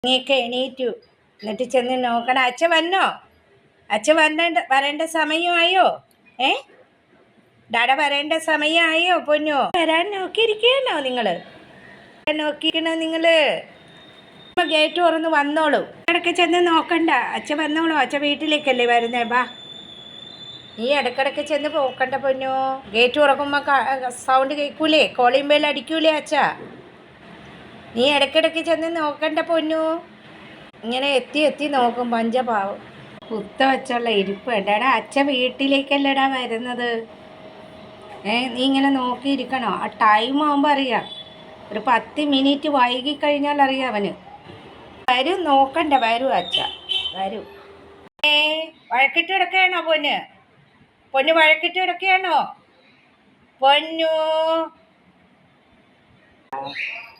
നീയൊക്കെ എണീറ്റു. എന്നിട്ട് ചെന്ന് നോക്കണം. അച്ഛൻ വന്നോ? അച്ഛൻ വരേണ്ട സമയമായോ? ഏ ഡാഡ വരേണ്ട സമയമായോ പൊന്നോ? വരാൻ നോക്കിയിരിക്കണോ നിങ്ങള്? ഗേറ്റ് തുറന്ന് വന്നോളൂ. ഇടയ്ക്ക് ചെന്ന് നോക്കണ്ട. അച്ഛൻ വന്നോളൂ. അച്ഛൻ വീട്ടിലേക്കല്ലേ വരുന്നേ? ബാ, നീ ഇടയ്ക്കിടയ്ക്ക് ചെന്ന് പോക്കണ്ട പൊന്നോ. ഗേറ്റ് തുറക്കുമ്പോൾ സൗണ്ട് കേൾക്കൂലേ? കോളിംഗ് ബെൽ അടിക്കൂലേ അച്ഛാ? നീ ഇടയ്ക്കിടയ്ക്ക് ചെന്ന് നോക്കണ്ട പൊന്നു. ഇങ്ങനെ എത്തി എത്തി നോക്കും പഞ്ചപാവം. കുത്ത വെച്ചുള്ള ഇരിപ്പ് വേണ്ടടാ. അച്ഛൻ വീട്ടിലേക്കല്ലടാ വരുന്നത്. നീ ഇങ്ങനെ നോക്കിയിരിക്കണോ? ആ ടൈം ആകുമ്പോൾ അറിയാം. ഒരു 10 മിനിറ്റ് വൈകിക്കഴിഞ്ഞാൽ അറിയാം അവന്. വരും, നോക്കണ്ട. വരും അച്ഛ, വരും. വഴക്കിട്ട് കിടക്കുകയാണോ പൊന്ന്? പൊന്നു വഴക്കിട്ട് കിടക്കുകയാണോ പൊന്നു?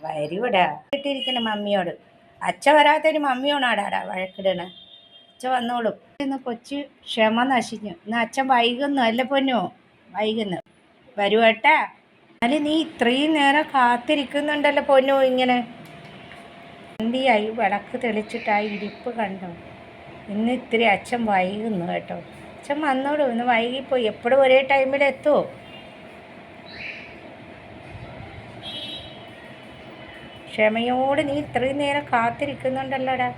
വരൂടാ. ഇട്ടിരിക്കണ മമ്മിയോട്. അച്ഛ വരാത്തൊരു മമ്മിയോണാടാടാ വഴക്കിടണ. അച്ഛ വന്നോളും. ഇന്ന് കൊച്ചു ക്ഷമ നശിഞ്ഞു. ഇന്ന് അച്ഛൻ വൈകുന്നു അല്ല പൊന്നു? വൈകുന്നു. വരുവേട്ടാ. എന്നാലും നീ ഇത്രയും നേരം കാത്തിരിക്കുന്നുണ്ടല്ലോ പൊന്നു. ഇങ്ങനെ എന്തിയായി വിളക്ക് തെളിച്ചിട്ടായി ഇരിപ്പ് കണ്ടോ? ഇന്ന് ഇത്തിരി അച്ഛൻ വൈകുന്നു കേട്ടോ. അച്ഛൻ വന്നോളൂ. ഇന്ന് വൈകിപ്പോയി. എപ്പോഴും ഒരേ ടൈമിലെത്തുമോ? ക്ഷമയോട് നീ ഇത്രയും നേരം കാത്തിരിക്കുന്നുണ്ടല്ലോടാ.